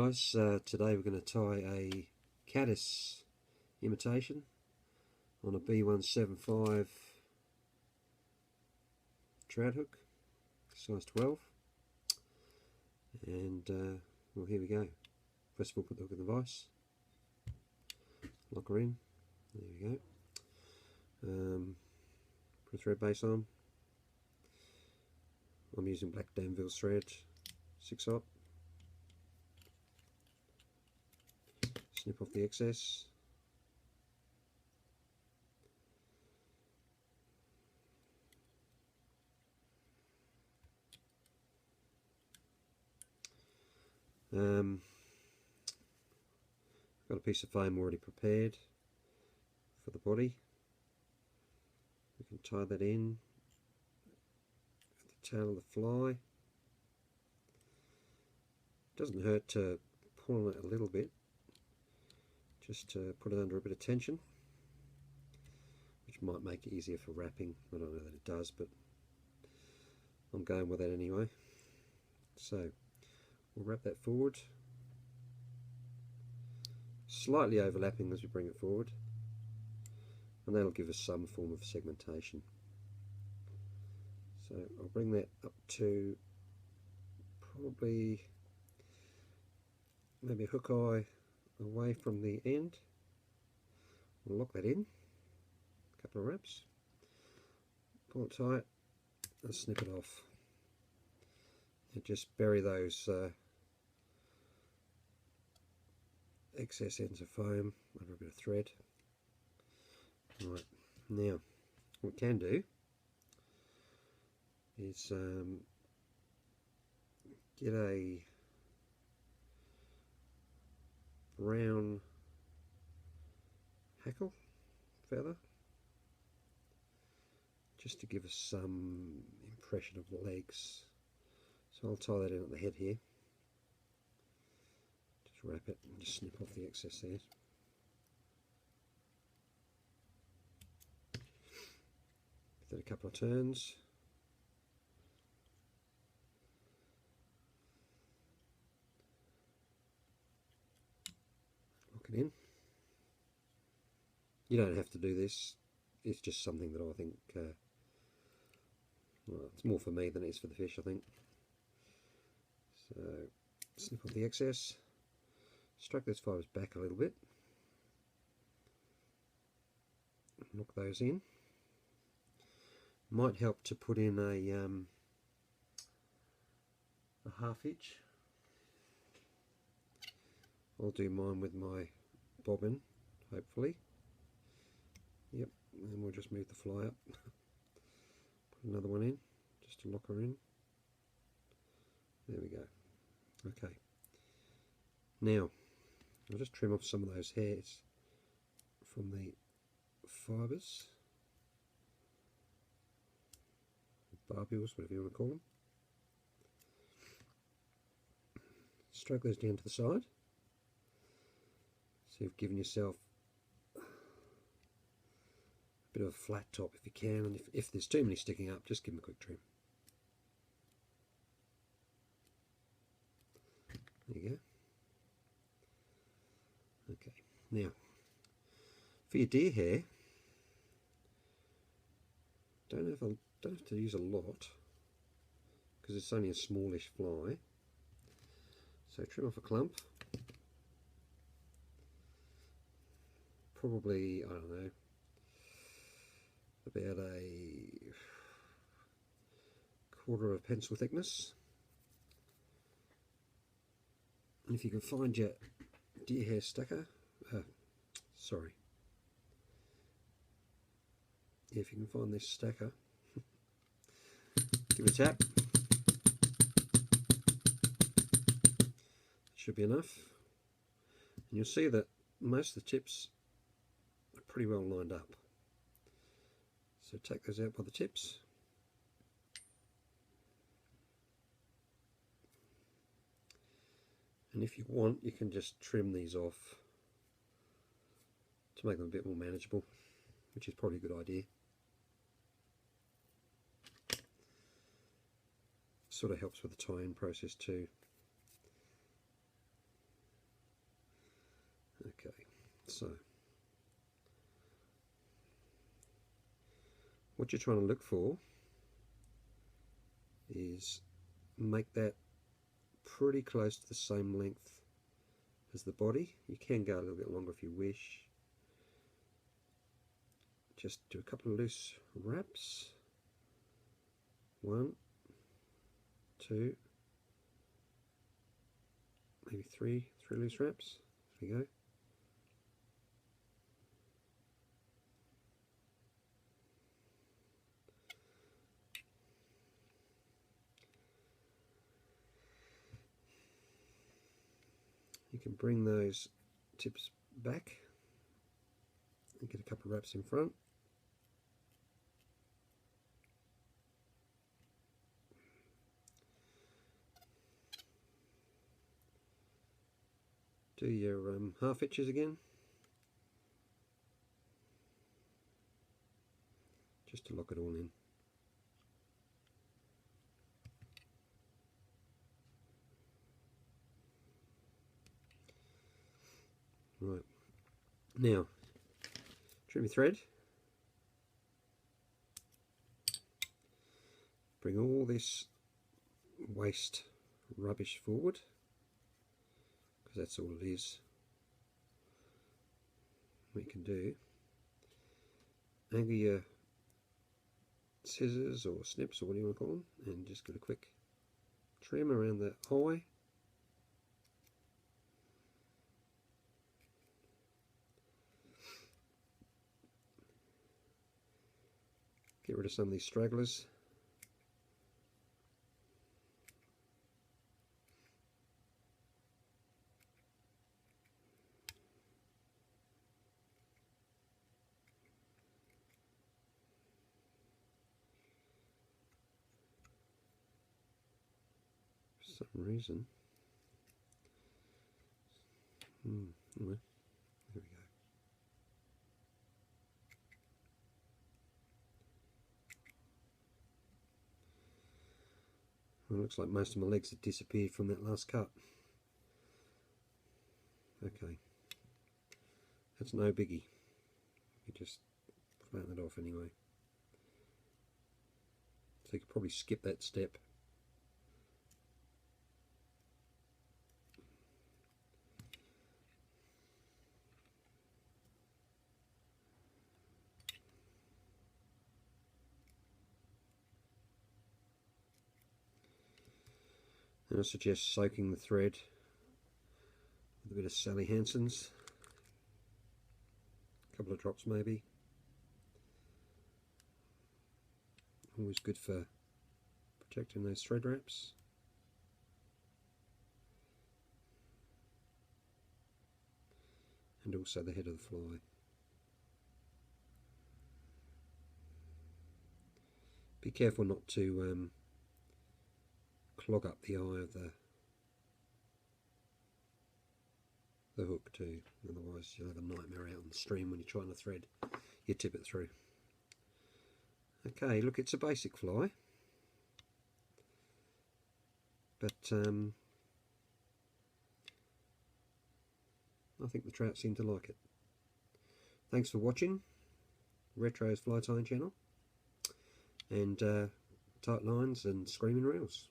guys, today we're going to tie a caddis imitation on a B175 trout hook, size 12, and well, here we go. First of all, put the hook in the vise, lock her in, there we go. Put a thread base on. I'm using black Danvilles thread, 6/0. Snip off the excess. Got a piece of foam already prepared for the body. We can tie that in at the tail of the fly. Doesn't hurt to pull on it a little bit, just to put it under a bit of tension, which might make it easier for wrapping. I don't know that it does, but I'm going with that anyway. So we'll wrap that forward, slightly overlapping as we bring it forward, and that'll give us some form of segmentation. So I'll bring that up to probably maybe a hook eye away from the end. We'll lock that in, a couple of wraps, pull it tight and snip it off, and just bury those excess ends of foam under a bit of thread. Right, now what we can do is get a brown hackle feather just to give us some impression of the legs. So I'll tie that in at the head here. Just wrap it and just snip off the excess there. Give that a couple of turns. Lock it in. You don't have to do this. It's just something that I think, well, it's more for me than it is for the fish, I think. So snip off the excess. Stroke those fibres back a little bit, lock those in. Might help to put in a 1/2 inch. I'll do mine with my bobbin, hopefully. Yep, and we'll just move the fly up. Put another one in, just to lock her in. There we go. Okay. Now, I'll just trim off some of those hairs from the fibres, barbules, whatever you want to call them. Stroke those down to the side. So you've given yourself a bit of a flat top if you can, and if there's too many sticking up, just give them a quick trim. There you go. Okay, now for your deer hair, don't have to use a lot because it's only a smallish fly. So trim off a clump, probably, I don't know, about a 1/4 of pencil thickness. And if you can find your deer hair stacker, if you can find this stacker, give it a tap. Should be enough. And you'll see that most of the tips are pretty well lined up. So take those out by the tips. And if you want, you can just trim these off to make them a bit more manageable, which is probably a good idea. Sort of helps with the tie-in process too. Okay, so what you're trying to look for is make that pretty close to the same length as the body. You can go a little bit longer if you wish. Just do a couple of loose wraps. 1, 2, maybe three loose wraps. There we go. You can bring those tips back and get a couple of wraps in front. Do your half hitches again, just to lock it all in. Right, now trim your thread, bring all this waste rubbish forward, because that's all it is. What you can do, angle your scissors or snips or what do you want to call them, and just get a quick trim around the eye. Get rid of some of these stragglers. For some reason. Anyway, there we go. Well, it looks like most of my legs have disappeared from that last cut. Okay, that's no biggie. You just flatten it off anyway. So you could probably skip that step. And I suggest soaking the thread with a bit of Sally Hansen's, a couple of drops maybe. Always good for protecting those thread wraps. And also the head of the fly. Be careful not to clog up the eye of the hook too, otherwise you'll have a nightmare out on the stream when you're trying to thread, you tip it through. Okay, look, it's a basic fly, but I think the trout seem to like it. Thanks for watching Retro's Fly Tying channel, and tight lines and screaming reels.